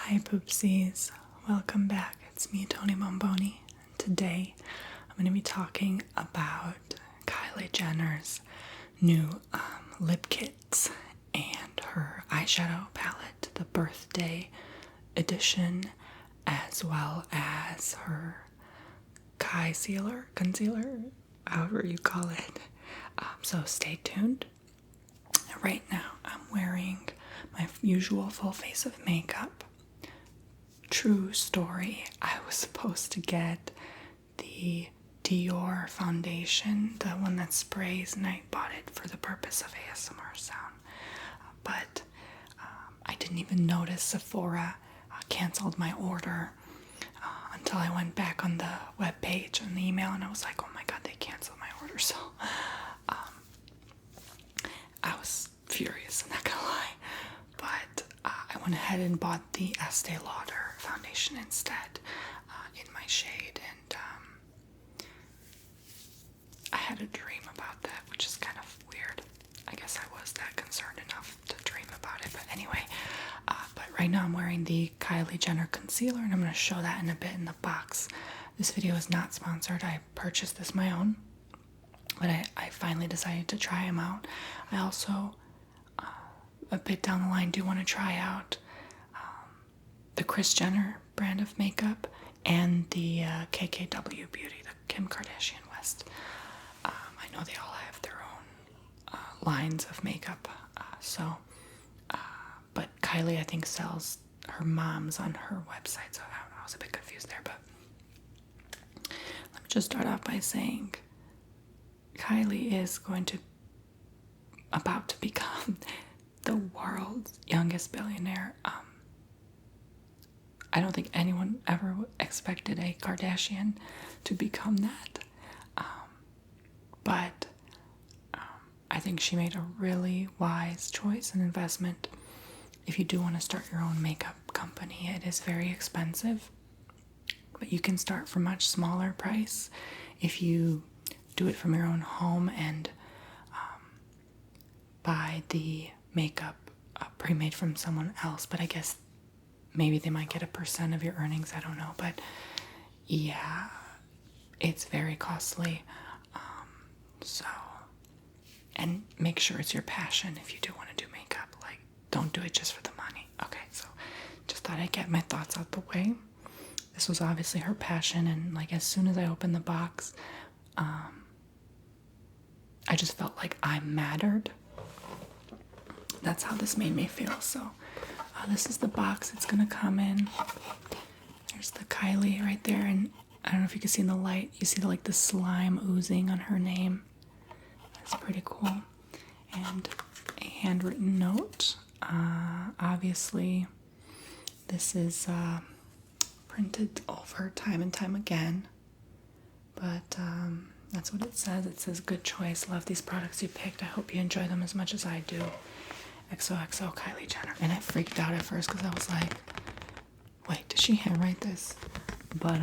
Hi Poopsies, welcome back. It's me, Tony Bomboni. Today I'm going to be talking about Kylie Jenner's new lip kits and her eyeshadow palette, the birthday edition, as well as her concealer, however you call it. So stay tuned. Right now I'm wearing my usual full face of makeup. True story, I was supposed to get the Dior foundation, the one that sprays, and I bought it for the purpose of ASMR sound. But I didn't even notice Sephora canceled my order until I went back on the webpage and the email, and I was like, oh my god, they canceled my order. So I was furious, I'm not gonna lie. But I went ahead and bought the Estee Lauder foundation instead in my shade, and I had a dream about that, which is kind of weird. I guess I was that concerned enough to dream about it, but anyway. But right now I'm wearing the Kylie Jenner concealer, and I'm going to show that in a bit in the box. This video is not sponsored. I purchased this my own, but I finally decided to try them out. I also, a bit down the line, do want to try out the Kris Jenner brand of makeup and the KKW Beauty, the Kim Kardashian West. I know they all have their own lines of makeup, but Kylie, I think, sells her mom's on her website, so I don't know, I was a bit confused there, but let me just start off by saying Kylie is about to become the world's youngest billionaire. I don't think anyone ever expected a Kardashian to become that. But I think she made a really wise choice and investment. If you do want to start your own makeup company, it is very expensive, but you can start for much smaller price if you do it from your own home and buy the makeup pre-made from someone else. But I guess maybe they might get 1% of your earnings, I don't know, but yeah, it's very costly. And make sure it's your passion if you do want to do makeup. Like, don't do it just for the money. Okay, so just thought I'd get my thoughts out the way. This was obviously her passion, and like as soon as I opened the box, I just felt like I mattered. That's how this made me feel. So this is the box it's gonna come in. There's the Kylie right there, and I don't know if you can see in the light, you see the slime oozing on her name. That's pretty cool. And a handwritten note. Obviously this is printed over time and time again, but that's what it says. It says, good choice, love these products you picked, I hope you enjoy them as much as I do. XOXO Kylie Jenner. And I freaked out at first because I was like, wait, did she handwrite this? But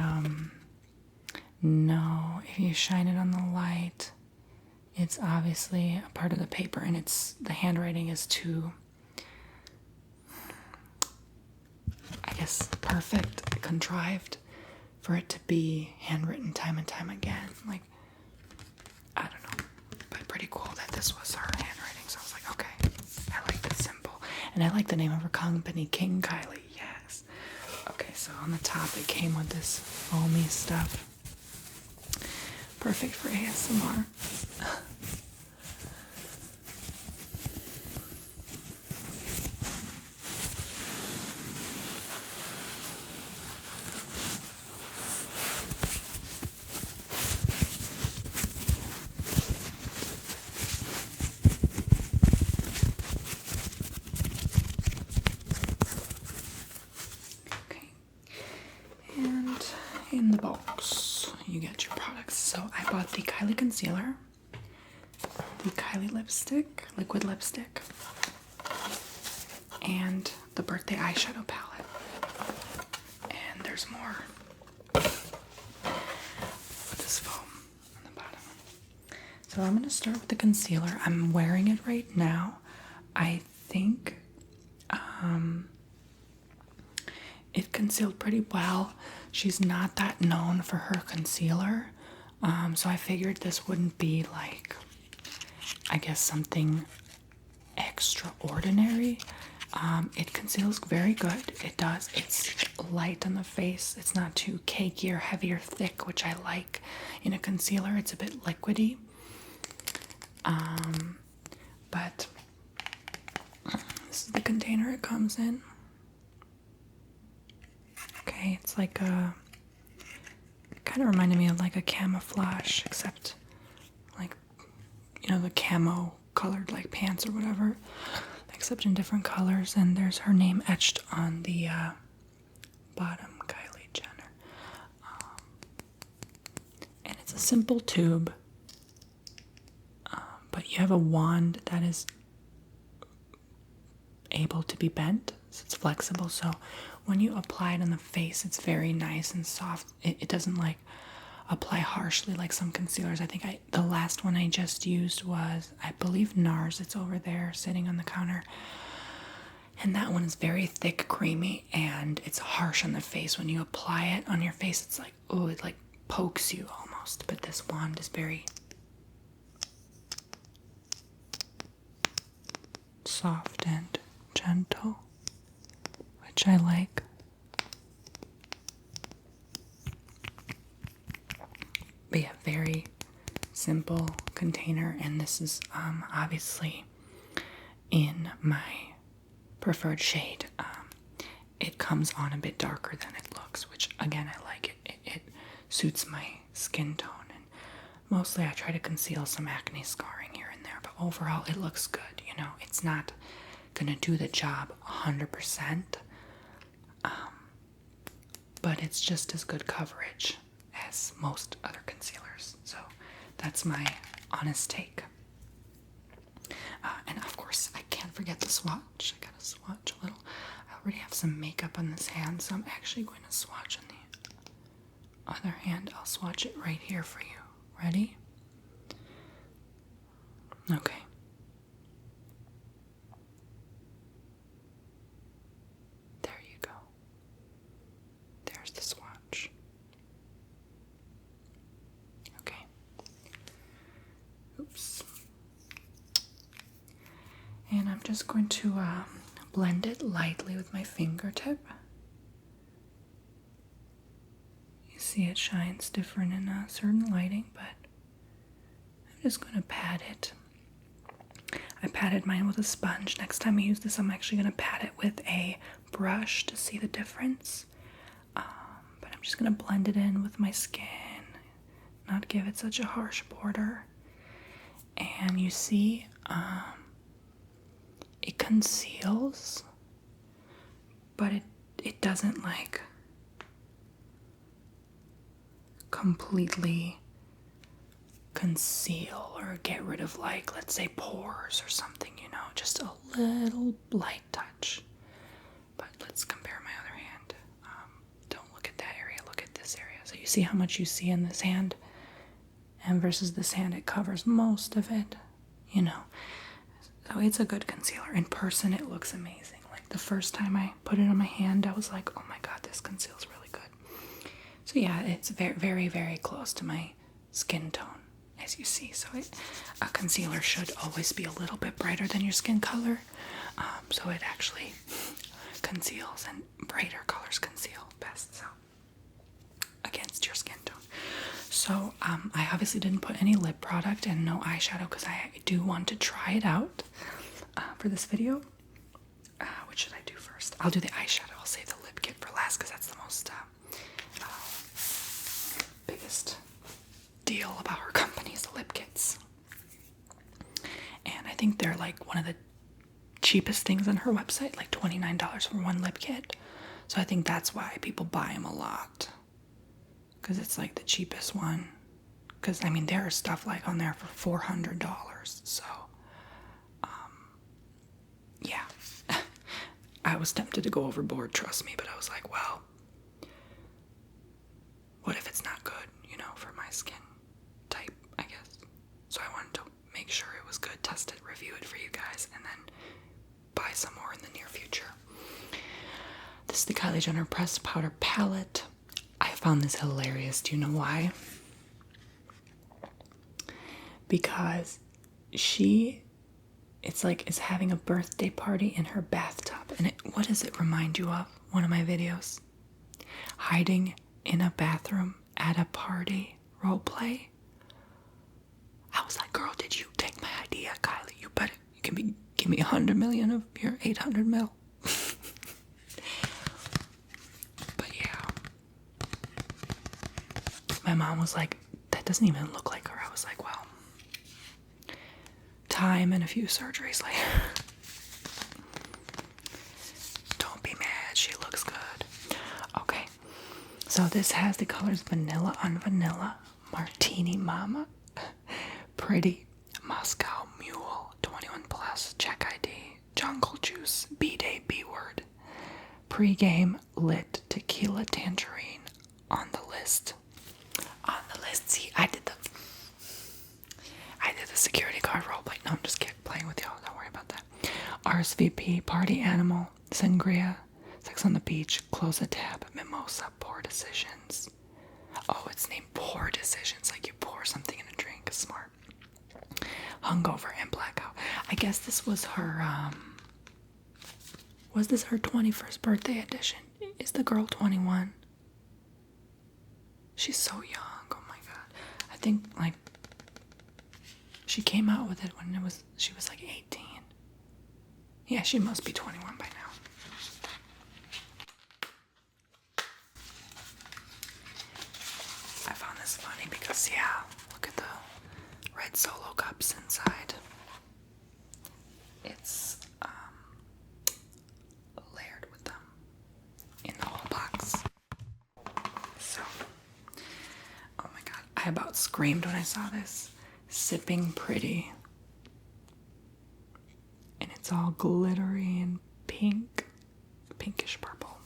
no, if you shine it on the light, it's obviously a part of the paper, and the handwriting is too, I guess, perfect, contrived for it to be handwritten time and time again. Like, I don't know, but pretty cool that this was her handwriting. So I was like, okay, I like this symbol, and I like the name of her company, King Kylie. Yes. Okay, so on the top it came with this foamy stuff. Perfect for ASMR. Okay, and in the box you get your products. So I bought the Kylie concealer, the Kylie lipstick, liquid lipstick, and the birthday eyeshadow palette. And there's more with this foam on the bottom. So I'm going to start with the concealer. I'm wearing it right now. I think it concealed pretty well. She's not that known for her concealer, so I figured this wouldn't be like, I guess, something extraordinary. It conceals very good. It does. It's light on the face. It's not too cakey or heavy or thick, which I like in a concealer. It's a bit liquidy. But this is the container it comes in. Okay, it's like a, kind of reminded me of like a camouflage, except like, you know, the camo colored like pants or whatever, except in different colors. And there's her name etched on the bottom, Kylie Jenner. And it's a simple tube, but you have a wand that is able to be bent, so it's flexible. So when you apply it on the face, it's very nice and soft. It doesn't like apply harshly like some concealers. I think the last one I just used was, I believe, NARS. It's over there sitting on the counter. And that one is very thick, creamy, and it's harsh on the face. When you apply it on your face, it's like, oh, it like pokes you almost. But this wand is very soft and gentle, which I like. But yeah, very simple container, and this is obviously in my preferred shade. It comes on a bit darker than it looks, which again, I like it. It suits my skin tone, and mostly I try to conceal some acne scarring here and there, but overall it looks good. You know, it's not gonna do the job 100%, but it's just as good coverage as most other concealers. So that's my honest take. And of course, I can't forget the swatch. I gotta swatch a little. I already have some makeup on this hand, so I'm actually going to swatch on the other hand. I'll swatch it right here for you. Ready? Okay. There you go. There's the swatch. Okay. Oops. And I'm just going to blend it lightly with my fingertip. You see it shines different in a certain lighting, but I'm just going to pat it. I patted mine with a sponge. Next time I use this, I'm actually going to pat it with a brush to see the difference. But I'm just going to blend it in with my skin, not give it such a harsh border. And you see, it conceals, but it doesn't like completely conceal or get rid of, like, let's say pores or something, you know, just a little light touch. But let's compare my other hand. Don't look at that area, look at this area. So you see how much you see in this hand, and versus this hand, it covers most of it, you know. So it's a good concealer. In person, it looks amazing. Like the first time I put it on my hand, I was like, oh my god, this conceals really good. So yeah, it's very, very, very close to my skin tone, as you see. So a concealer should always be a little bit brighter than your skin color. So it actually conceals, and brighter colors conceal best, so against your skin tone. So I obviously didn't put any lip product and no eyeshadow because I do want to try it out for this video. What should I do first? I'll do the eyeshadow. I'll save the lip kit for last because that's the most biggest deal about her company is the lip kits. And I think they're like one of the cheapest things on her website, like $29 for one lip kit. So I think that's why people buy them a lot, because it's like the cheapest one. Because I mean, there is stuff like on there for $400. So yeah. I was tempted to go overboard, trust me, but I was like, well, what if it's not good, you know, for my skin type, I guess. So I wanted to make sure it was good, test it, review it for you guys, and then buy some more in the near future. The This is the Kylie Jenner Pressed Powder Palette. I found this hilarious. Do you know why? Because it's like is having a birthday party in her bathtub. And what does it remind you of? One of my videos. Hiding in a bathroom at a party. Role play. I was like, girl, did you take my idea, Kylie? You better give me 100 million of your 800 mil. But yeah. My mom was like, that doesn't even look like her. I was like, well, time and a few surgeries later. Don't be mad, she looks good. Okay, so this has the colors Vanilla on Vanilla, Martini Mama, Pretty, Moscow Mule, 21 plus, Check ID, Jungle Juice, B-Day B-Word, Pre-Game Lit, Tequila Tangerine, on the list. On the list, see, I did the security guard roleplay. No, I'm just kidding, playing with y'all. Don't worry about that. RSVP, Party Animal, Sangria, Sex on the Beach, Close a Tab, Mimosa, Poor Decisions. Oh, it's named Poor Decisions, like you pour something in a drink. Smart. Hungover and Blackout. I guess this was her, was this her 21st birthday edition? Is the girl 21? She's so young. Oh my god. I think, like, she came out with it when she was like 18. Yeah, she must be 21 by now. I found this funny because, yeah, look at the red Solo cups inside. It's layered with them in the whole box. So, oh my god, I about screamed when I saw this. Sipping Pretty. And it's all glittery and pink, pinkish purple.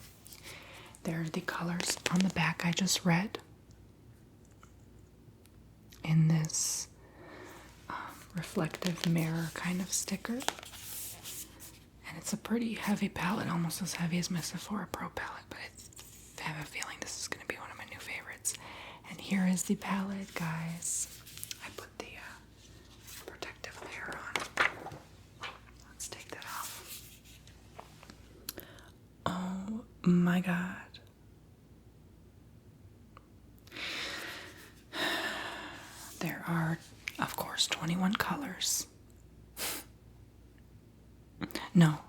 There are the colors on the back I just read. In this reflective mirror kind of sticker. And it's a pretty heavy palette, almost as heavy as my Sephora Pro palette, but I have a feeling this is going to be one of my new favorites. And here is the palette, guys. I put the protective layer on. Let's take that off. Oh my god. There are, of course, 21 colors. No.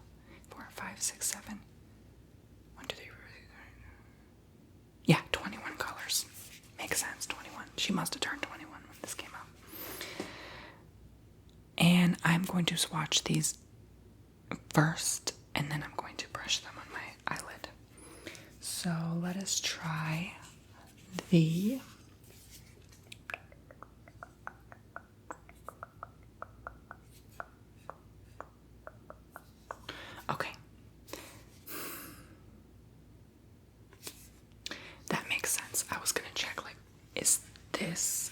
4, 5, 6, 7. 1, 2, 3, 4, 5, 6, 7. Yeah, 21 colors. Makes sense, 21. She must have turned 21 when this came out. And I'm going to swatch these first, and then I'm going to brush them on my eyelid. So let us try the okay. That makes sense. I was gonna check, like, is this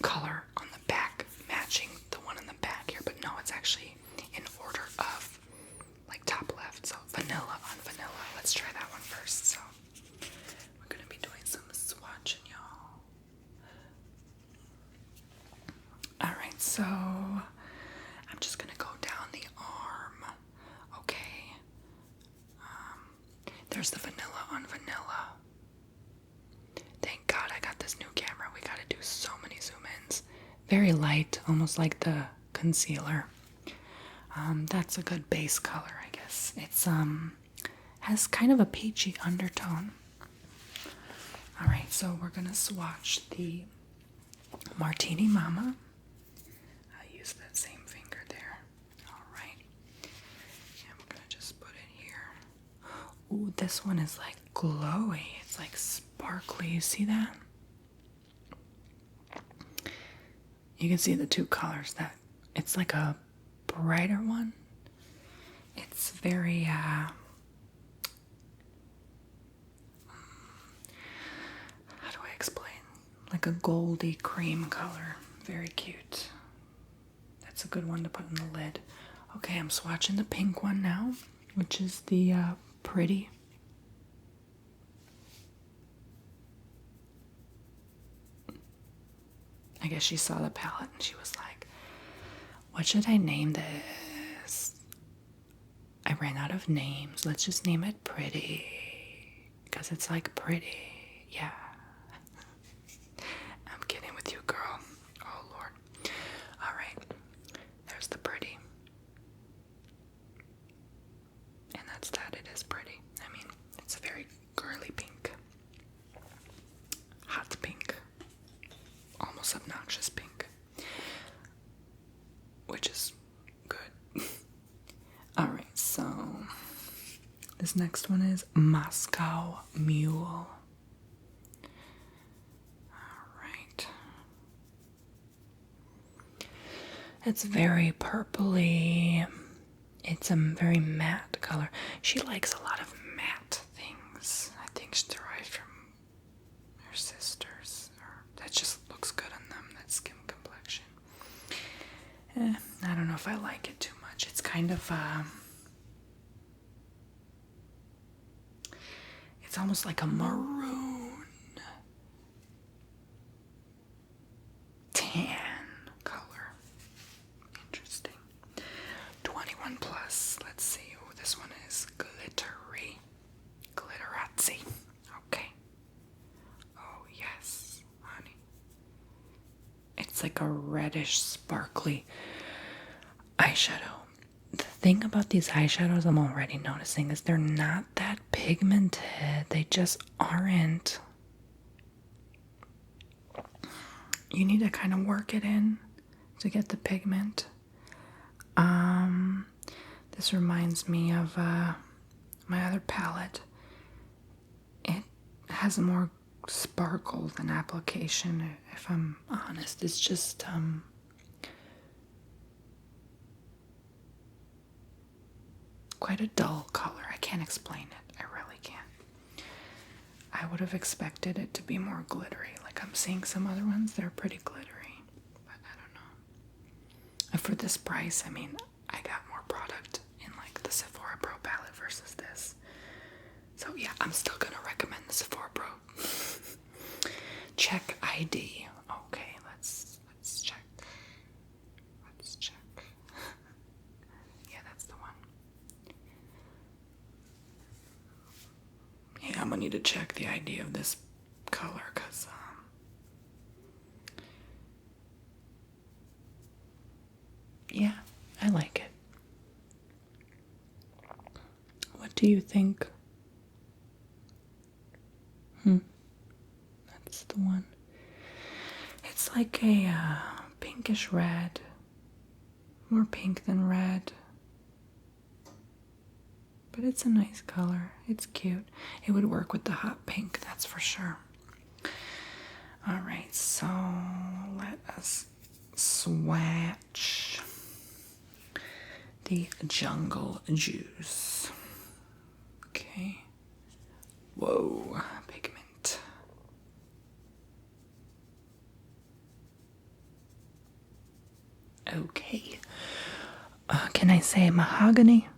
color on the back matching the one in the back here? But no, it's actually in order of, like, top left. So Vanilla on Vanilla. Let's try that one first. So we're gonna be doing some swatching, y'all. Alright, so I'm just gonna go down the arm. Okay. There's the Vanilla on Vanilla. Thank God I got this new camera. We gotta do so many zoom-ins. Very light, almost like the concealer. That's a good base color, I guess. It's has kind of a peachy undertone. Alright, so we're gonna swatch the Martini Mama. I use that same finger there. Alright. And we're gonna just put it here. Ooh, this one is like glowy. It's like sparkly. You see that? You can see the two colors. That it's like a brighter one. It's very how do I explain? Like a goldy cream color. Very cute. That's a good one to put in the lid. Okay, I'm swatching the pink one now. which is the Pretty. I guess she saw the palette and she was like, what should I name this? I ran out of names. Let's just name it Pretty. Because it's like pretty. Yeah. I'm kidding with you, girl. Oh, Lord. All right. There's the Pretty. And that's that. It is pretty. I mean, it's a very girly pink. Hot pink. Almost obnoxious pink. Which is good. Alright, so this next one is Moscow Mule. Alright. It's very purpley. It's a very matte color. She likes a lot of matte things. I think she's derived from her sisters. Or that just looks good on them, that skin complexion. I don't know if I like it too much. It's kind of, it's almost like a maroon tan color. Interesting. 21 plus. Let's see. Oh, this one is glittery. Glitterazzi. Okay. Oh, yes, honey. It's like a reddish, sparkly eyeshadow. The thing about these eyeshadows I'm already noticing is they're not that pigmented. They just aren't. You need to kind of work it in to get the pigment. This reminds me of my other palette. It has more sparkle than application, if I'm honest. It's just quite a dull color. I can't explain it. I really can't. I would have expected it to be more glittery. Like I'm seeing some other ones, they're pretty glittery. But I don't know. And for this price, I mean, I got more product in like the Sephora Pro palette versus this. So yeah, I'm still gonna recommend the Sephora Pro. Check ID. Okay, let's check. Let's check. Yeah, that's the one. Yeah, I'm gonna need to check the ID of this color because yeah, I like it. What do you think? That's the one. It's like a pinkish red. More pink than red. But it's a nice color. It's cute. It would work with the hot pink, that's for sure. Alright, so let us swatch the Jungle Juice. Okay. Whoa, pigment. Okay. Can I say mahogany?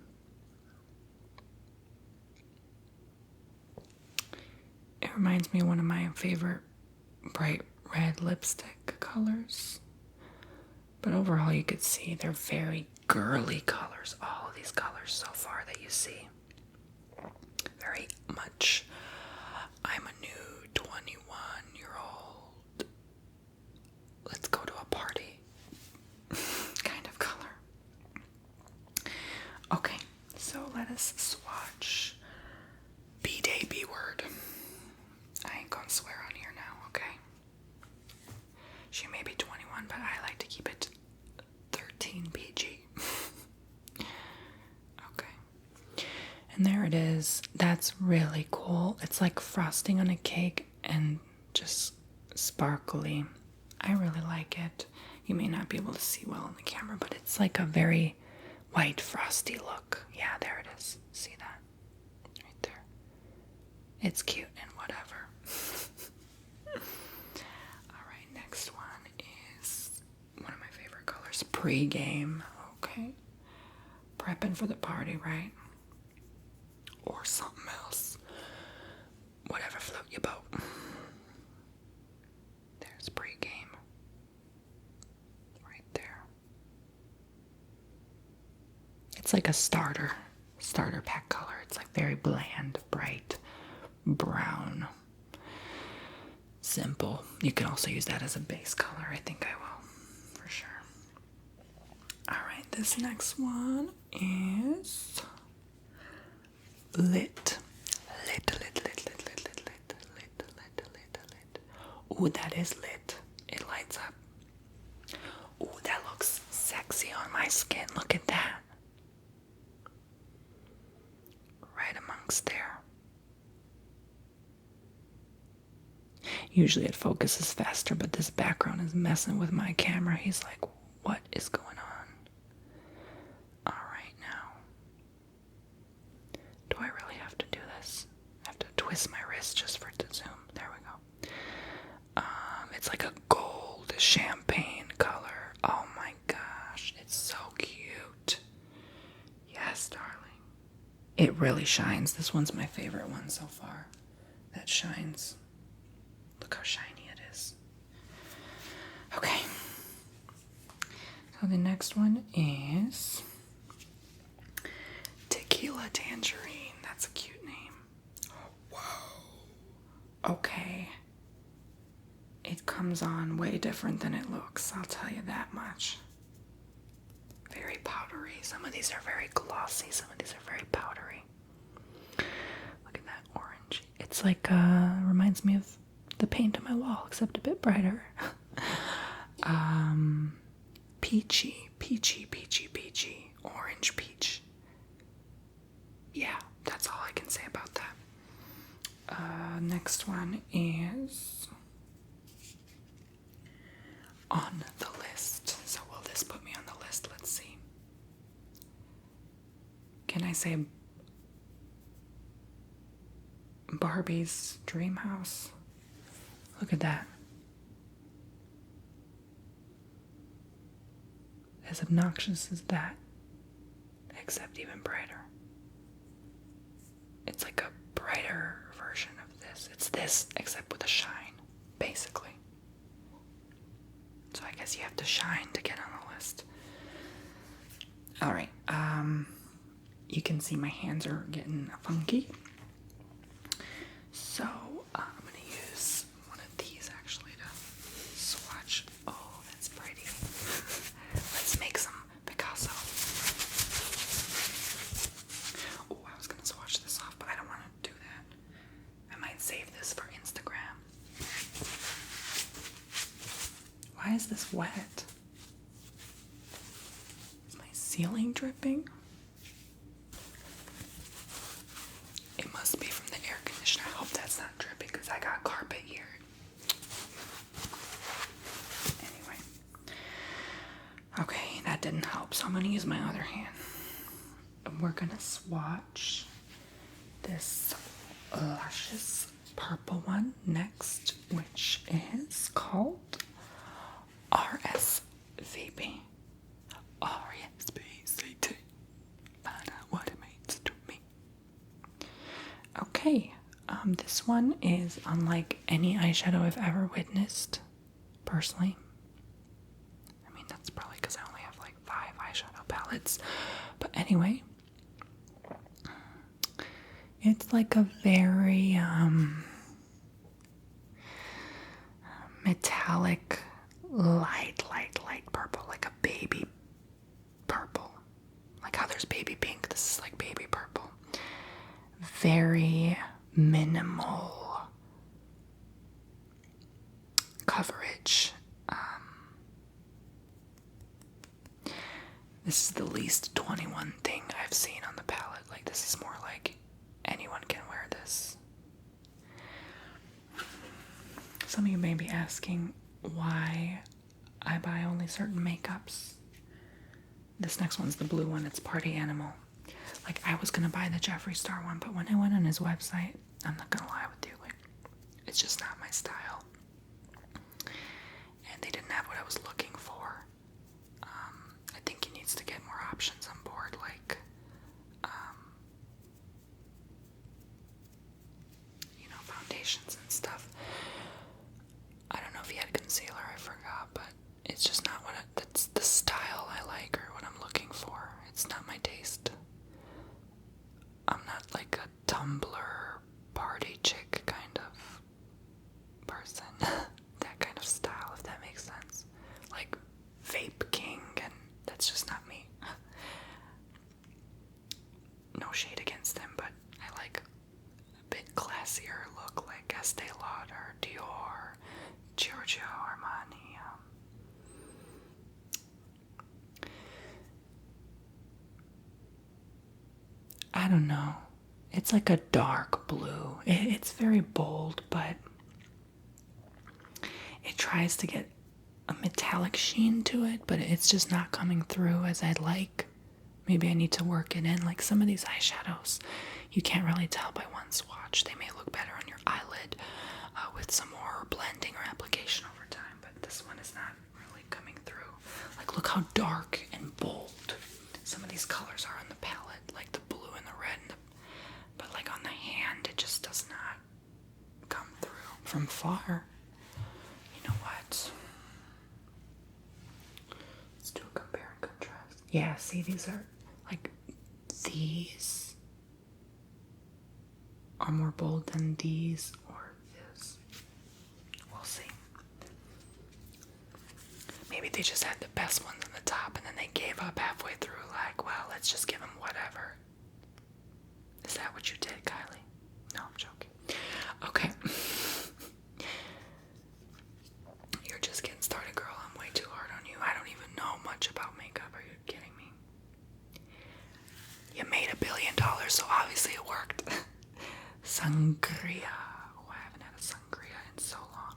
It reminds me of one of my favorite bright red lipstick colors. But overall, you could see they're very girly colors. All of these colors so far that you see. Very much, I'm a new 21-year-old. Let's go to a party kind of color. Okay, so let us swatch B-Day B-Word. I ain't gonna swear on here now, okay? She may be 21, but I like to keep it 13 PG. Okay. And there it is. That's really cool. It's like frosting on a cake and just sparkly. I really like it. You may not be able to see well on the camera, but it's like a very white frosty look. Yeah, there it is. See that? Right there. It's cute and whatever. Alright, next one is one of my favorite colors. Pre-game. Okay. Prepping for the party, right? or something else. Whatever float your boat. There's pregame. Right there. It's like a starter pack color. It's like very bland, bright, brown. Simple. You can also use that as a base color. I think I will, for sure. Alright, this next one is lit. Ooh, that is lit. It lights up. Ooh, that looks sexy on my skin. Look at that. Right amongst there. Usually it focuses faster, but this background is messing with my camera. He's like, what is going on? Alright, now. Do I really have to do this? I have to twist my wrist just for it to zoom. There we go. It's like a gold champagne color. Oh my gosh, it's so cute. Yes, darling. It really shines. This one's my favorite one so far. That shines. Look how shiny it is. Okay. So the next one is Tequila Tangerine. That's a cute name. Whoa. Okay. It comes on way different than it looks, I'll tell you that much. Very powdery. Some of these are very glossy. Some of these are very powdery. Look at that orange. It's like, reminds me of the paint on my wall, except a bit brighter. Peachy. Orange peach. Yeah, that's all I can say about that. Next one is on the list. So will this put me on the list? Let's see. Can I say Barbie's Dream House? Look at that. As obnoxious as that, except even brighter. It's like a brighter version of this. It's this, except with a shine, basically. So I guess you have to shine to get on the list. Alright, you can see my hands are getting funky. So, I'm going to use one of these actually to swatch. Oh, that's pretty. Let's make some Picasso. Oh, I was going to swatch this off, but I don't want to do that. I might save this for Instagram. Why is this wet? Is my ceiling dripping? It must be from the air conditioner. I hope that's not dripping because I got carpet here. Anyway. Okay, that didn't help, so I'm going to use my other hand. And we're going to swatch this luscious purple one next, which is called RSVP. RSVCT. Find out what it means to me. Okay, this one is unlike any eyeshadow I've ever witnessed, personally. I mean, that's probably because I only have like 5 eyeshadow palettes. But anyway, it's like a very metallic, light purple, like a baby purple. Like how there's baby pink, this is like baby purple. Very minimal coverage. This is the least 21 thing I've seen on the palette. Like, this is more like anyone can wear this. Some of you may be asking why I buy only certain makeups. This next one's the blue one. It's Party Animal. Like, I was gonna buy the Jeffree Star one, but when I went on his website, I'm not gonna lie with you, like, it's just not my style. And they didn't have what I was looking for. I think he needs to get more options on board, like, foundations and stuff. I don't know if he had concealer, I forgot, but it's just not that's the style I like or what I'm looking for. It's not my taste. I'm not like a Tumblr party chick kind of person. That kind of style, if that makes sense. Like Vape King, and that's just not me. No shade against them, but I like a bit classier look, like Estee Lauder, Dior, Giorgio Armani. I don't know. It's like a dark blue. It's very bold, but it tries to get a metallic sheen to it, but it's just not coming through as I'd like. Maybe I need to work it in. Like some of these eyeshadows, you can't really tell by one swatch. They may look better on your eyelid with some more blending or application over time, but this one is not really coming through. Like look how dark and bold some of these colors are on the palette, like the blue and the red, but like on the hand, it just does not come through from far. You know what? Let's do a compare and contrast. Yeah, see, these are these are more bold than these or this. We'll see. Maybe they just had the best ones on the top and then they gave up halfway through, like, well, let's just give them whatever. Is that what you did, Kylie? No, I'm joking. Okay. You're just getting started, girl. I'm way too hard on you. I don't even know much about makeup. Are you kidding me? You made $1 billion, so obviously it worked. Sangria. Oh, I haven't had a sangria in so long.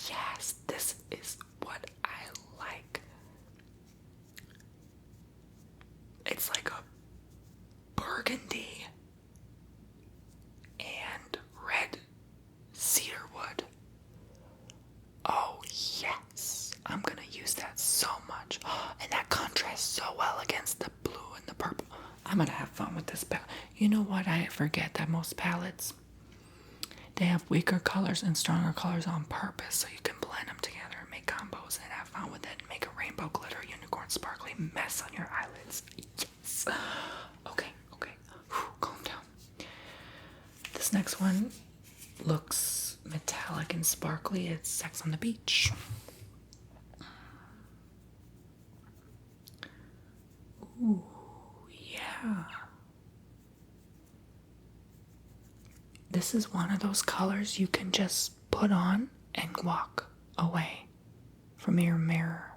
Yes, this is what I like. It's like a burgundy and red cedar wood. Oh, yes. I'm gonna use that so much. And that contrasts so well against the blue and the purple. I'm gonna have fun with this palette. You know what? I forget that most palettes, they have weaker colors and stronger colors on purpose so you can blend them together and make combos and have fun with it and make a rainbow glitter unicorn sparkly mess on your eyelids. Yes. Okay. Whew, calm down. This next one looks metallic and sparkly. It's Sex on the Beach. Ooh, yeah. This is one of those colors you can just put on and walk away from your mirror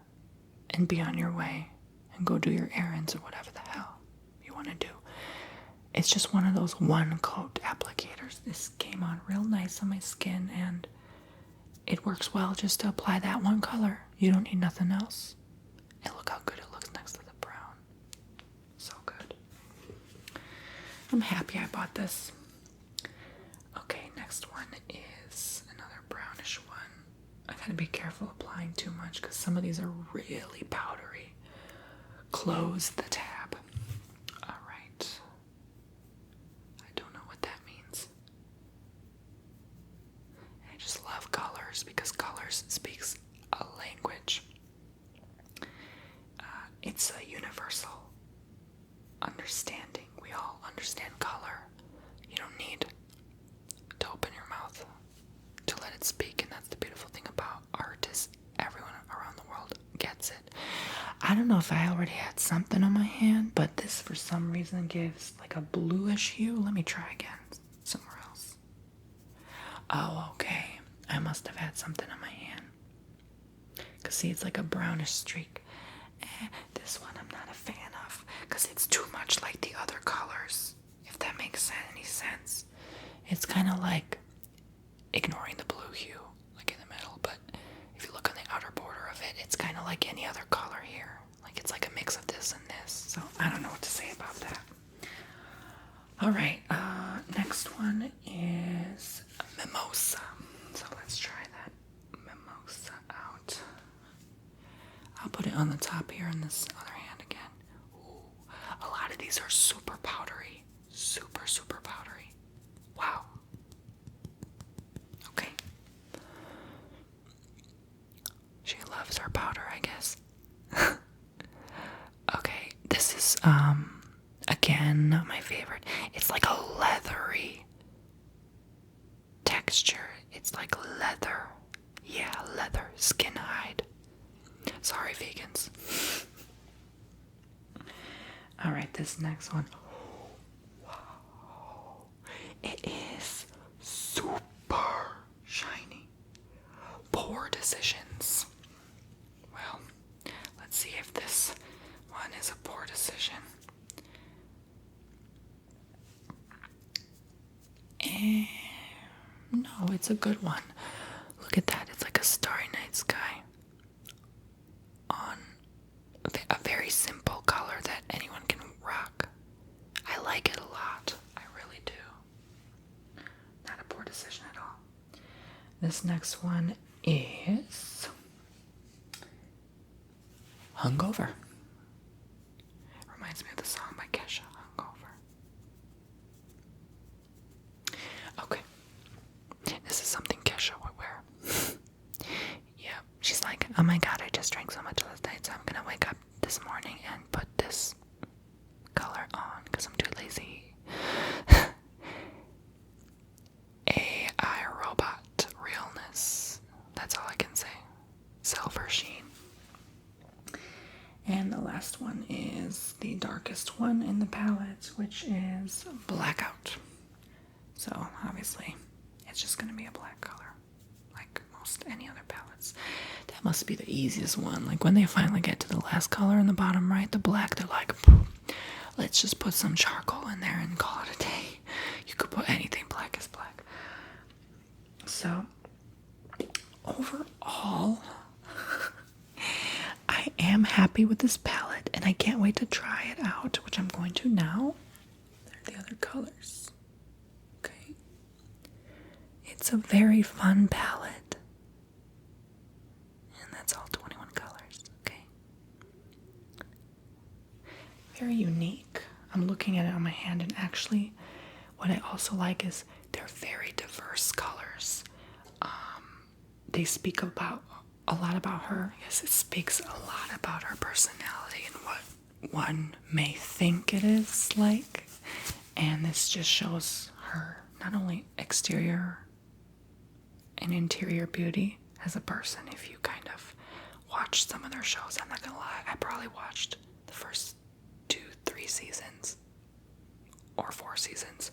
and be on your way and go do your errands or whatever the hell you want to do. It's just one of those one coat applicators. This came on real nice on my skin and it works well just to apply that one color. You don't need nothing else. And look how good it looks next to the brown. So good. I'm happy I bought this. Okay, next one is another brownish one. I gotta be careful applying too much because some of these are really powdery. Close the tab. All right. I don't know what that means. I just love colors because colors speaks a language. It's a universal understanding. We all understand color. You don't need to open your mouth to let it speak, and that's the beautiful thing about art is everyone around the world gets it. I don't know if I already had something on my hand, but this for some reason gives like a bluish hue. Let me try again somewhere else. Oh, okay. I must have had something on my hand. Because see, it's like a brownish streak. This one I'm not a fan of because it's too much like the other colors, if that makes any sense. It's kind of like ignoring the blue hue, like in the middle, but if you look on the outer border of it, it's kind of like any other color here. Like it's like a mix of this and this. So I don't know what to say about that. All right, next one is Mimosa. So let's try that Mimosa out. I'll put it on the top here in this other hand again. Ooh, a lot of these are super powdery. Super powdery. Wow. This is, again, not my favorite. It's like a leathery texture. It's like leather. Yeah, leather. Skin hide. Sorry, vegans. Alright, this next one. Wow. It is super shiny. Poor decisions. Well, let's see if this one is a poor decision. No, it's a good one. Look at that. It's like a starry night sky on a very simple color that anyone can rock. I like it a lot. I really do. Not a poor decision at all. This next one is Hungover. Reminds me of the song by Kesha, Hungover. Okay. This is something Kesha would wear. Yeah. She's like, oh my god, I just drank so much last night, so I'm gonna wake up this morning and put this color on because I'm too lazy. AI robot realness. That's all I can say. Silver sheen. And the last one is the darkest one in the palette, which is Blackout. So obviously it's just going to be a black color like most any other palettes. That must be the easiest one. Like when they finally get to the last color in the bottom right, the black, they're like, let's just put some charcoal in there and call it a day. You could put anything, black is black. So overall, I am happy with this palette and I can't wait to try it out, which I'm going to now. There are the other colors. Okay. It's a very fun palette. And that's all 21 colors. Okay. Very unique. I'm looking at it on my hand, and actually what I also like is they're very diverse colors. They speak about a lot about her. Yes, it speaks a lot about her personality and what one may think it is like. And this just shows her not only exterior and interior beauty as a person. If you kind of watch some of their shows, I'm not gonna lie, I probably watched the first 2-3 seasons or 4 seasons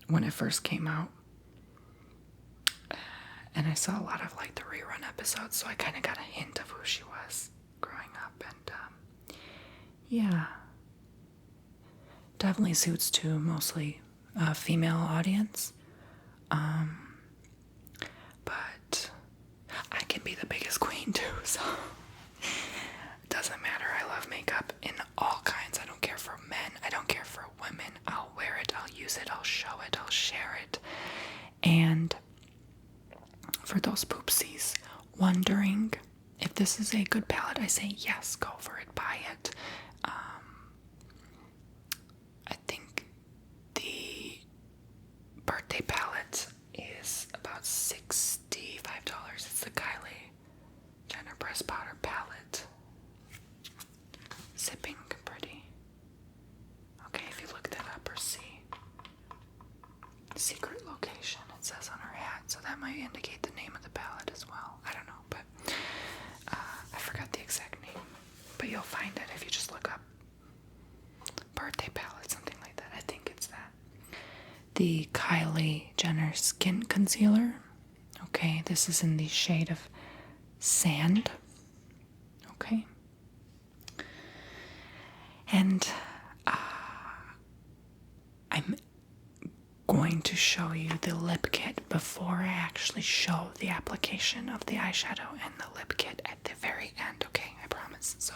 when it first came out. And I saw a lot of like the rerun episodes, so I kind of got a hint of who she was growing up. And yeah, definitely suits to mostly female audience. But I can be the biggest queen too, so it doesn't matter. I love makeup in all kinds. I don't care for men. I don't care for women. I'll wear it. I'll use it. I'll show it. I'll share it. And for those poopsies wondering if this is a good palette, I say yes, go for it, buy it. I think the birthday palette is about $65. It's the Kylie Jenner Press Powder palette. Sipping pretty. Okay, if you look that up or see secret location, it says on her hat, so that might indicate the name of the palette as well. I don't know, but I forgot the exact name, but you'll find it if you just look up birthday palette, something like that. I think it's that. The Kylie Jenner Skin Concealer. Okay, this is in the shade of Sand. Okay. And I'm going to show you the lip kit before I actually show the application of the eyeshadow and the lip kit at the very end. Okay, I promise. So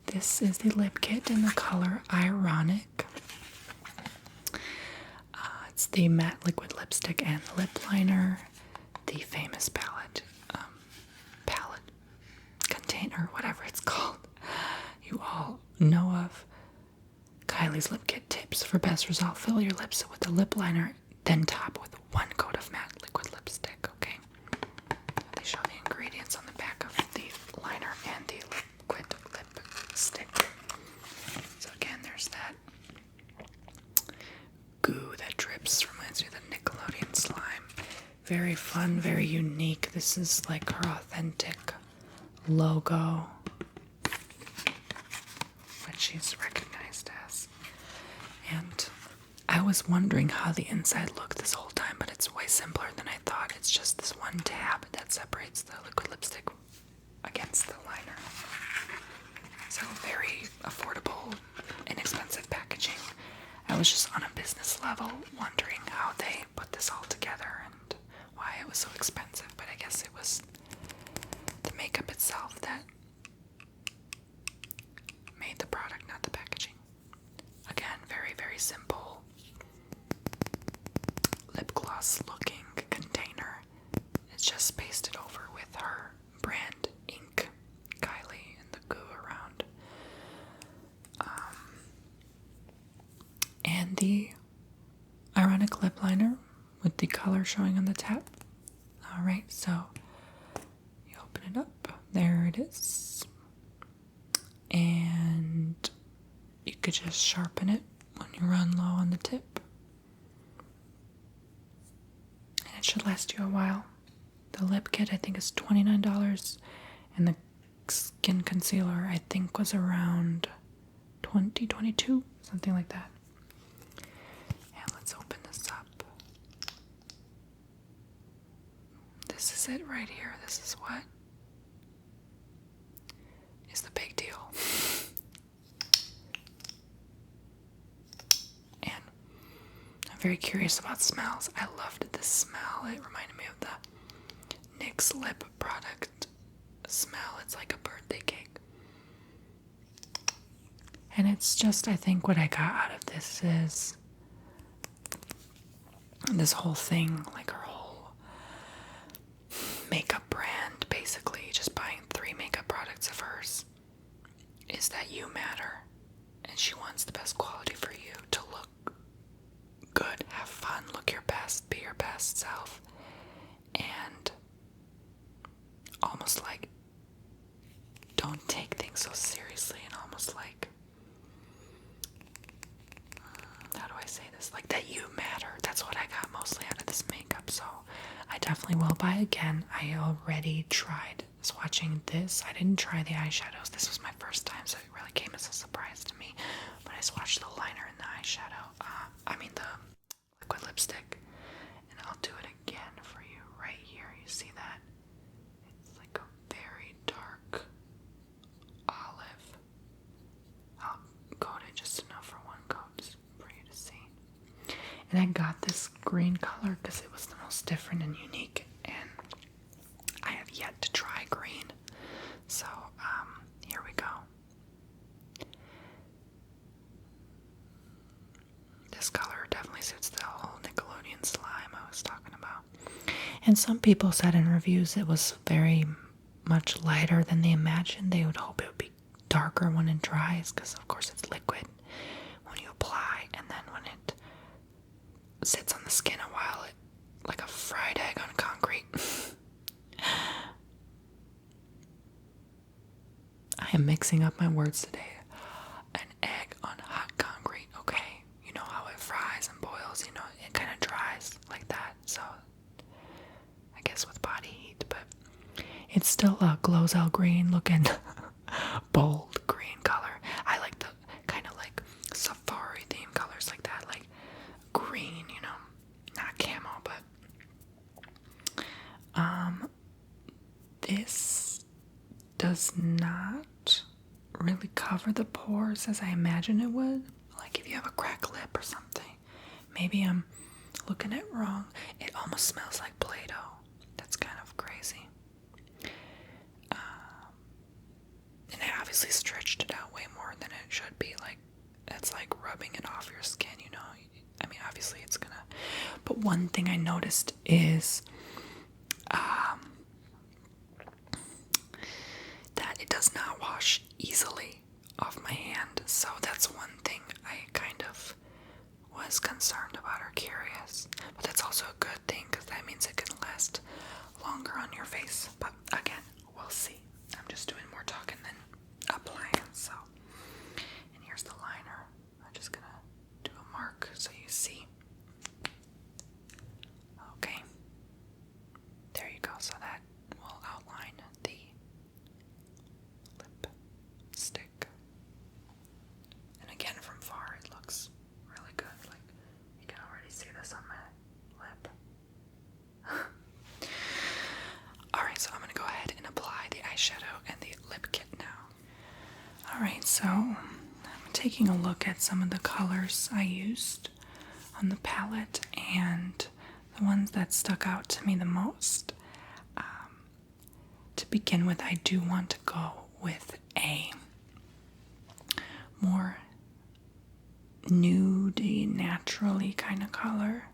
this is the lip kit in the color Ironic. It's the matte liquid lipstick and lip liner, the famous palette container, whatever it's called, you all know of. Kylie's Lip Kit tips for best result. Fill your lips with the lip liner, then top with 1 coat of matte liquid lipstick. Okay. They show the ingredients on the back of the liner and the very fun, very unique. This is like her authentic logo, what she's recognized as. And I was wondering how the inside looked this whole time, but it's way simpler than I thought. It's just this one tab that separates the liquid lipstick against the liner. So very affordable, inexpensive packaging. I was just on a business level wondering how they put this all together and why it was so expensive, but I guess it was the makeup itself that made the product, not the packaging. Again, very, very simple lip gloss looking container. It's just pasted over with her brand ink, Kylie, and the goo around. And the ironic lip liner with the color showing on the tab. Alright, so you open it up. There it is. And you could just sharpen it when you run low on the tip. And it should last you a while. The lip kit I think is $29, and the skin concealer I think was around $20, $22, something like that. And let's open this up. This is it right here. This is what is the big deal. And I'm very curious about smells. I loved this smell. It reminded me of the NYX lip product smell. It's like a birthday cake. And it's just, I think what I got out of this is this whole thing, like her whole makeup brand, basically just buying 3 makeup products of hers, is that you matter, and she wants the best quality for you to look good, have fun, look your best, be your best self, and almost like don't take things so seriously, and almost like, how do I say this, like that you matter. That's what I got mostly out of this makeup, so I definitely will buy again. I already tried swatching this. I didn't try the eyeshadows. This was my first time, so it really came as a surprise to me. But I swatched the liner and the eyeshadow. The liquid lipstick. And I'll do it again for you right here. You see that? It's like a very dark olive. I'll coat it just enough for one coat for you to see. And I got this green color because it was the most different and unique, and I have yet to try green, so here we go. This color definitely suits the whole Nickelodeon slime I was talking about, and some people said in reviews it was very much lighter than they imagined. They would hope it would be darker when it dries, because of course it's liquid when you apply, and then when it sits on the skin a while, it like a fried egg on concrete. I am mixing up my words today. An egg on hot concrete, okay? You know how it fries and boils, you know, it kind of dries like that, so I guess with body heat, but it's still a Glozell green looking bold green color. I like the kind of like safari themed colors like that, like green, you know, not camo, but this does not really cover the pores as I imagine it would. Like if you have a cracked lip or something. Maybe I'm looking at it wrong. It almost smells like Play-Doh. That's kind of crazy. And I obviously stretched it out way more than it should be. Like, that's like rubbing it off your skin, you know. I mean, obviously it's gonna. But one thing I noticed is that it does not wash easily off my hand. So that's one thing I kind of was concerned about or curious. But that's also a good thing, because that means it can last longer on your face. But again, we'll see. I'm just doing more talking than applying. So, and here's the liner. I'm just gonna do a mark so you see. Okay. Alright, so I'm taking a look at some of the colors I used on the palette and the ones that stuck out to me the most. To begin with, I do want to go with a more nudie, naturally kind of color.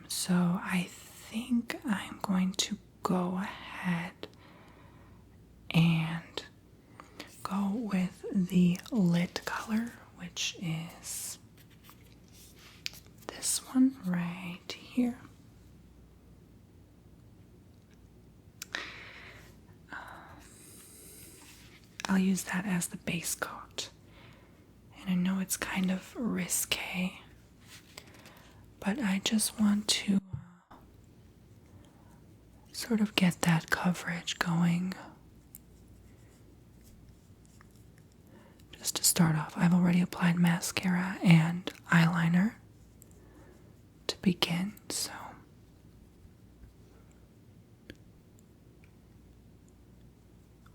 So I think I'm going to go ahead and go with the lit color, which is this one right here. I'll use that as the base coat. And I know it's kind of risque, but I just want to sort of get that coverage going. Just to start off, I've already applied mascara and eyeliner to begin, so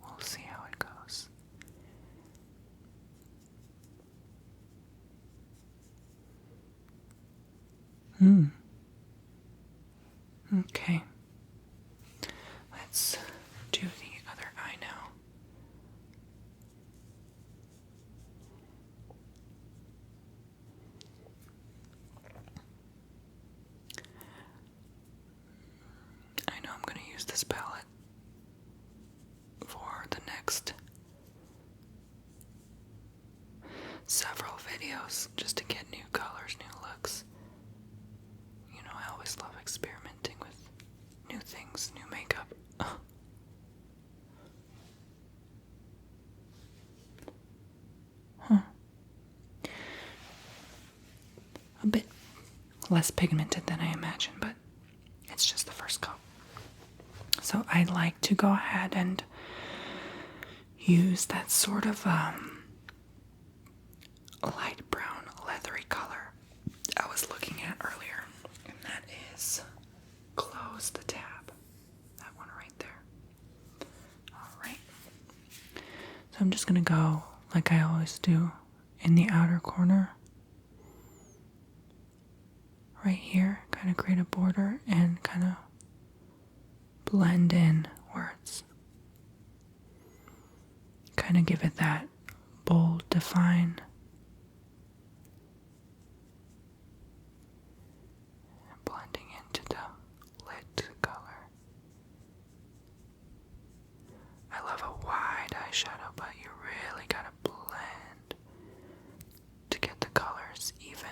we'll see how it goes. Okay. Let's do the other eye now. I know I'm going to use this palette for the next several videos just to get new colors, new looks. You know, I always love experimenting with new things, new makeup. A bit less pigmented than I imagined, but it's just the first coat. So I'd like to go ahead and use that sort of light brown leathery color I was looking at earlier, and that is Close the Tab. That one right there. Alright. So I'm just going to go like I always do in the outer corner. Right here, kind of create a border and kind of blend in words. Kind of give it that bold, define. Blending into the lit color. I love a wide eyeshadow, but you really gotta blend to get the colors even.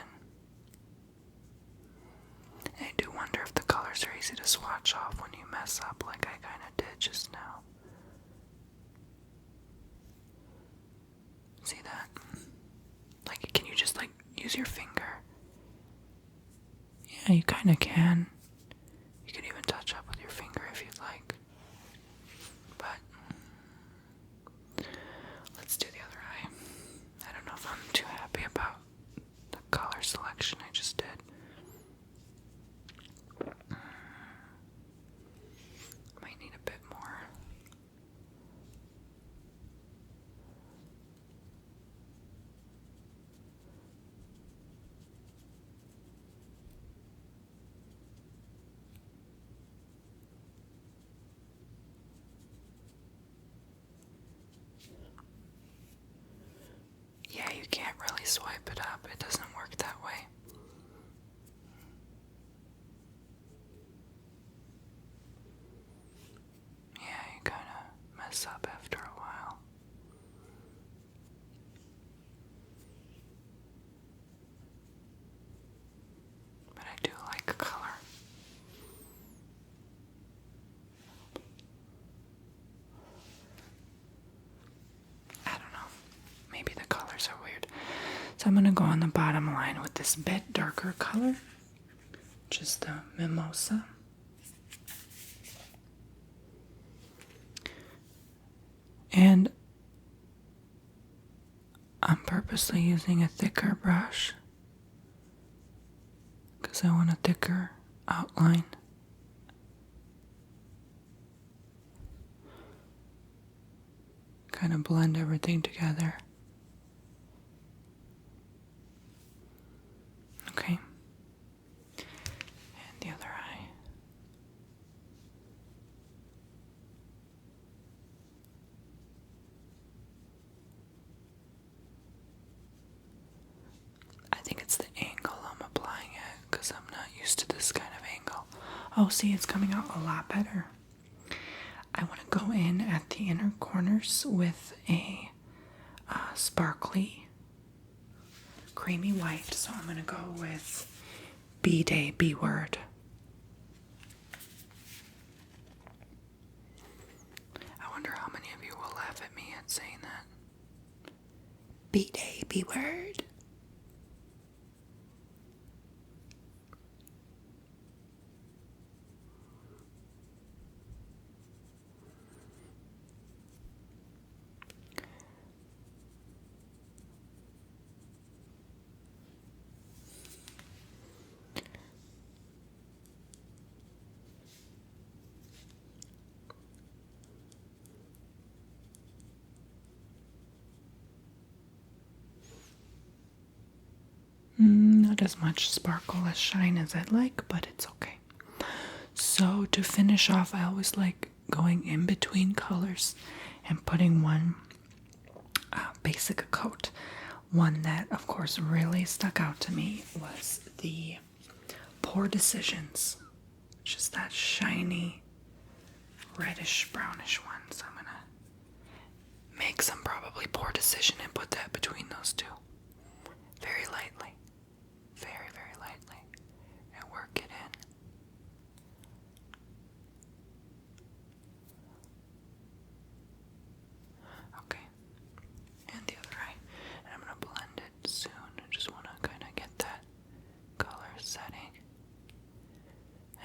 And I do wonder if the colors are easy to swatch off when you mess up like I kind of did just now. See that? Like, can you just, like, use your finger? Yeah, you kind of can. You could even touch up with your finger if you'd like. But let's do the other eye. I don't know if I'm too happy about the color selection I just did. Might need a bit more. Yeah, you can't really swipe it up. It doesn't work that way. Yeah, you kind of mess up after a while. But I do like the color. I don't know. Maybe the colors are weird. So I'm going to go on the bottom line with this bit darker color. Just the Mimosa. And I'm purposely using a thicker brush because I want a thicker outline. kind of blend everything together. Okay. And the other eye. I think it's the angle I'm applying it because I'm not used to this kind of angle. Oh, see, it's coming out a lot better. I want to go in at the inner corners with a sparkly, creamy white. So I'm going to go with B-Day, B-Word. I wonder how many of you will laugh at me at saying that. B-Day, B-Word. Not as much sparkle as shine as I'd like, but it's okay. So to finish off, I always like going in between colors and putting one basic coat. One that, of course, really stuck out to me was the Pore Decisions, which is that shiny, reddish, brownish one. So I'm gonna make some probably Pore Decision and put that between those two. Very lightly. Very, very lightly. And work it in. Okay. And the other eye. And I'm going to blend it soon. I just want to kind of get that color setting.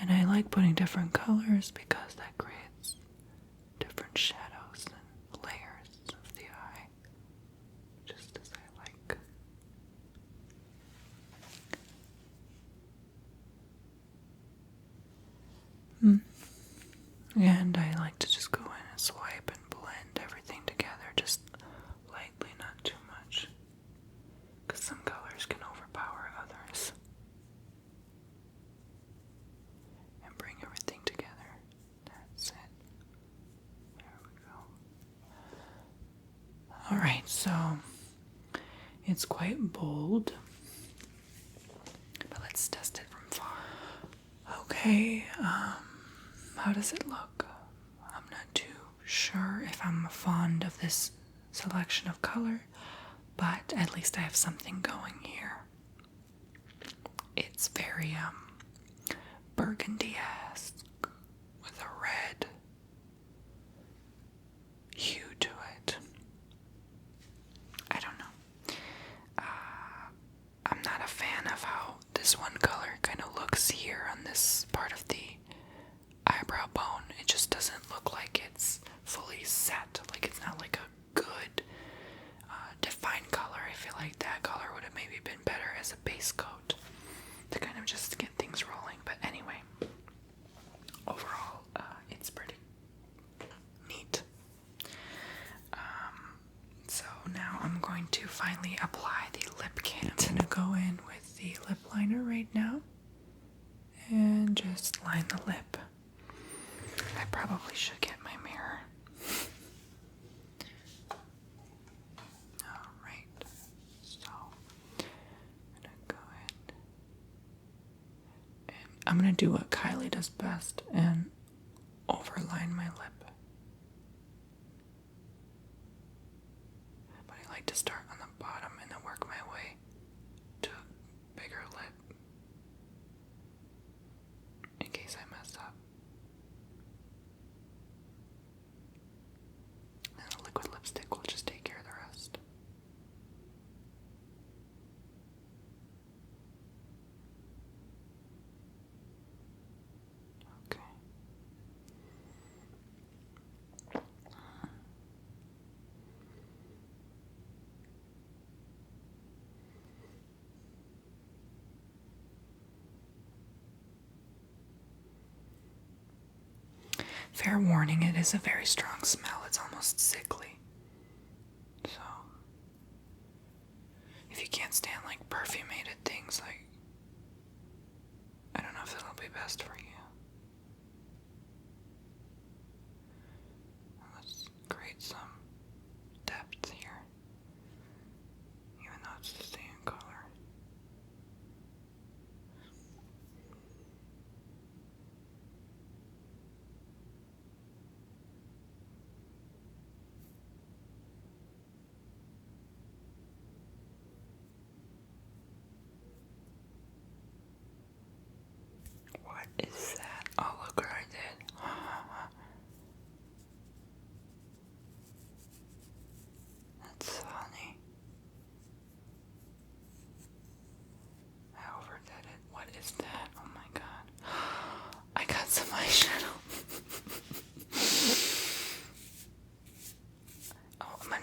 And I like putting different colors because that creates different shadows and layers of the eye. Just as I like. And I like to just go in and swipe and blend everything together, just lightly, not too much, because some colors can overpower others. And bring everything together. That's it. There we go. Alright, so it's quite bold, but let's test it from far. Okay, how does it look? I'm not too sure if I'm fond of this selection of color, but at least I have something going here. It's very burgundy-esque with a red hue to it. I don't know. I'm not a fan of how this one color kind of looks here on this part of the eyebrow bone. It just doesn't look like it's fully set. Like it's not like a good defined color. I feel like that color would have maybe been better as a base coat to kind of just get things rolling. But anyway, overall, it's pretty neat. So now I'm going to finally apply the lip kit. I'm going to go in with the lip liner right now and just line the lip. I probably should get my mirror. Alright, so I'm gonna go in and I'm gonna do what Kylie does best and overline my lip. But I like to start on the bottom and then work my way to a bigger lip in case I mess up. And a liquid lipstick will just take care of the rest. Okay. Fair warning, it is a very strong smell. It's almost sickly.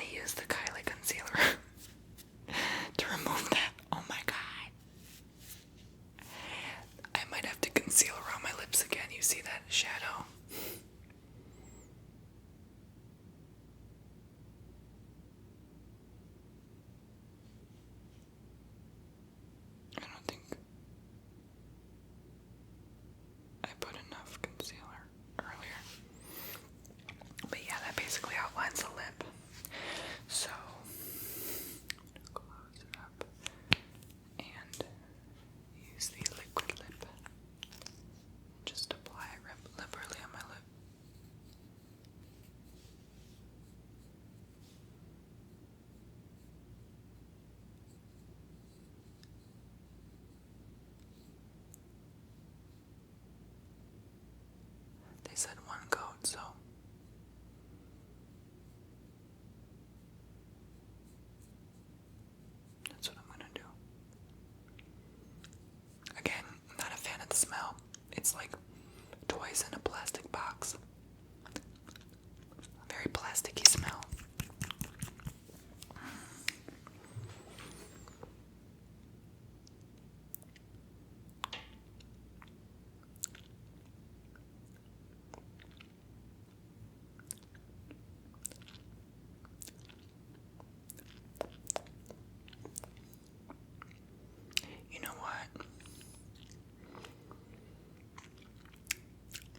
me use the Kylie concealer to remove that. Oh my god. I might have to conceal around my lips again. You see that shadow? I don't think I put enough concealer earlier. But yeah, that basically outlines the lip. So, close it up and use the liquid lip. Just apply it liberally on my lip. They said one coat, so that's what I'm gonna do. Again, I'm not a fan of the smell. It's like toys in a plastic box. A very plasticky smell. You know what?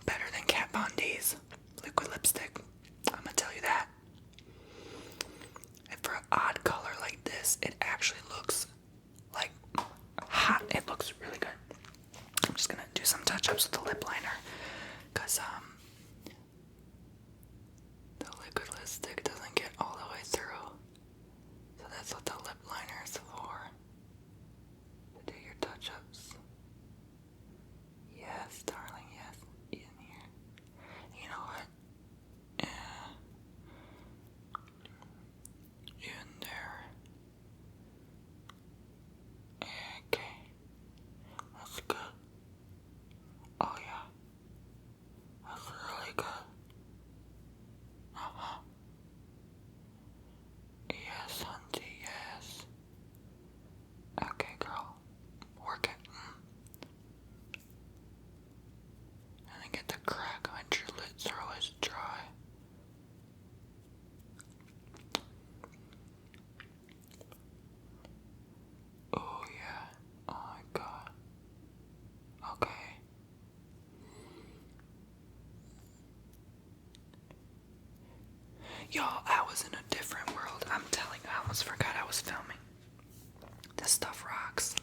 Better than Kat Von D's liquid lipstick. I'm gonna tell you that. And for an odd color like this, it actually looks like hot. It looks really good. I'm just gonna do some touch-ups with the lip liner, cause the liquid lipstick doesn't get all the way through. So that's what the lip liner is for. To do your touch-ups. Yes, darling, yes. In here. You know what? Yeah. In there. Okay. That's good. Oh yeah. That's really good. Uh-huh. Yes, hunty, yes. Okay, girl. Work it. And then get the crack on your lids are always dry. Oh yeah. Oh my god. Okay. Y'all, I was in a different world. I'm telling you, I almost forgot I was filming. This stuff rocks.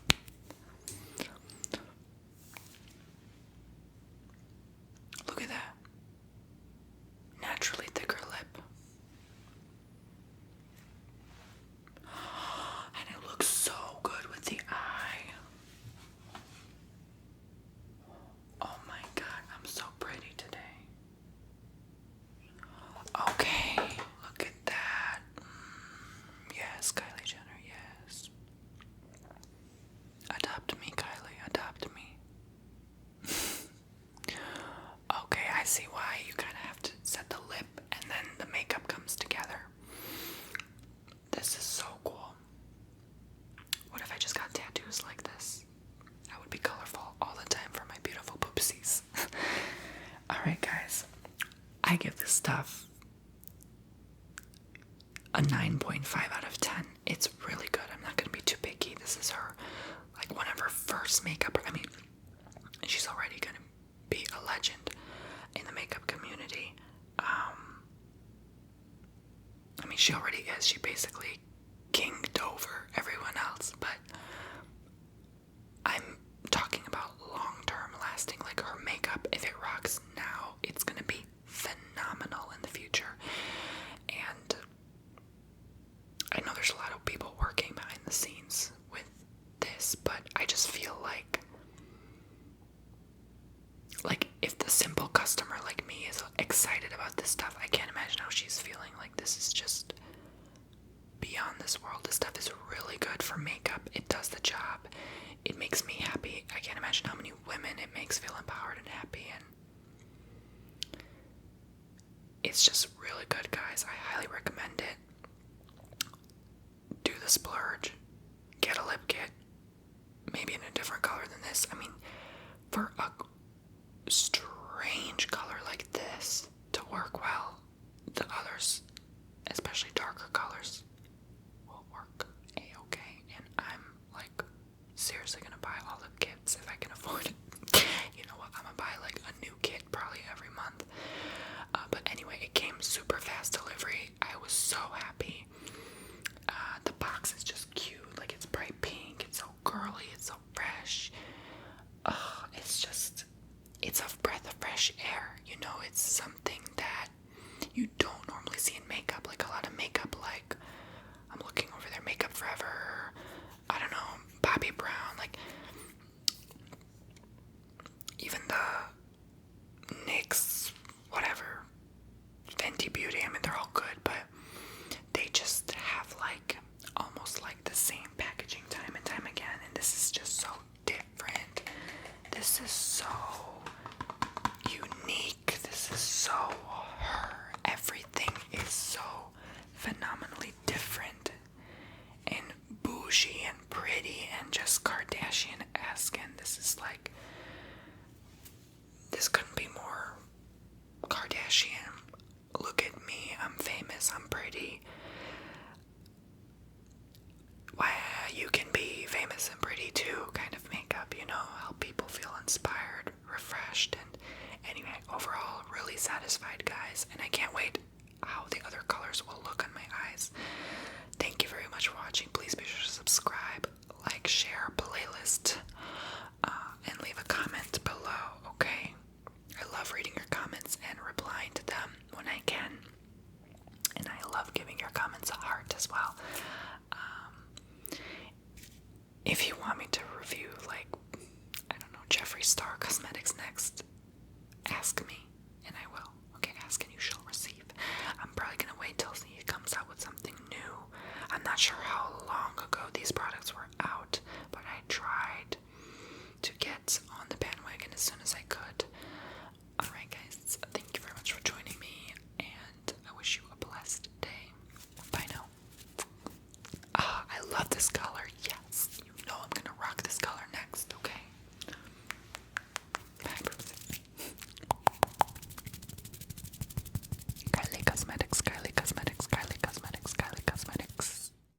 Look at that. Naturally thicker lip. And it looks so good with the eye. Oh my god, I'm so pretty today. Okay, look at that. Yes, Kylie Jenner, yes. Adopt me, Kylie, adopt me. Okay, I see why you kind of have to set the lip and then the makeup comes together. This is so cool. What if I just got tattoos like this? I would be colorful all the time for my beautiful poopsies. Alright guys, I give this stuff a 9.5 out of 10. It's really good. I'm not going to be too picky. This is her, like one of her first makeup. I mean, she's already going to be a legend in the makeup community. I mean, she already is. She basically kinged over everyone else, but I'm talking about long-term lasting. Like her makeup, if it rocks now, it's going to be phenomenal in the future. And I know there's a lot of people working behind the scenes with this, but I just feel like if the simple customer like me is excited about this stuff, I can't imagine how she's feeling. Like, this is just beyond this world. This stuff is really good for makeup. It does the job. It makes me happy. I can't imagine how many women it makes feel empowered and happy, and it's just really good, guys. I highly recommend it. splurge, get a lip kit, maybe in a different color than this. I mean, for a strange color like this to work well, the others, especially darker colors, will work a-okay. And I'm like seriously gonna buy all lip kits if I can afford it. You know what, I'm gonna buy like a new kit probably every month. But anyway, it came super fast delivery. I was so happy. The box is just cute, like it's bright pink, it's so girly, it's so fresh. It's a breath of fresh air, you know. It's something that you don't normally see in makeup. Like a lot of makeup, like I'm looking over there, Makeup Forever, I don't know, Bobbi Brown, like even the NYX, whatever, Fenty Beauty, I mean, they're all good, but they just have like almost like the same packaging time and time again, and this is just so different. This is so unique. This is so her. Everything is so phenomenally different and bougie and pretty and just Kardashian-esque, and this is like, this couldn't be more Kardashian. Look at me, I'm famous, I'm pretty. Why, you can be famous and pretty too, kind of makeup, you know, help people feel inspired, refreshed, and anyway, overall, really satisfied, guys, and I can't wait how the other colors will look on my eyes. Thank you very much for watching. Please be sure to subscribe, like, share, playlist, and leave a comment below, okay? I love reading your comments and replying to them when I can, and I love giving your comments a heart as well. If you want me to review, like, I don't know, Jeffree Star Cosmetics next, ask me, and I will. Okay, ask and you shall receive. I'm probably gonna wait till he comes out with something new. I'm not sure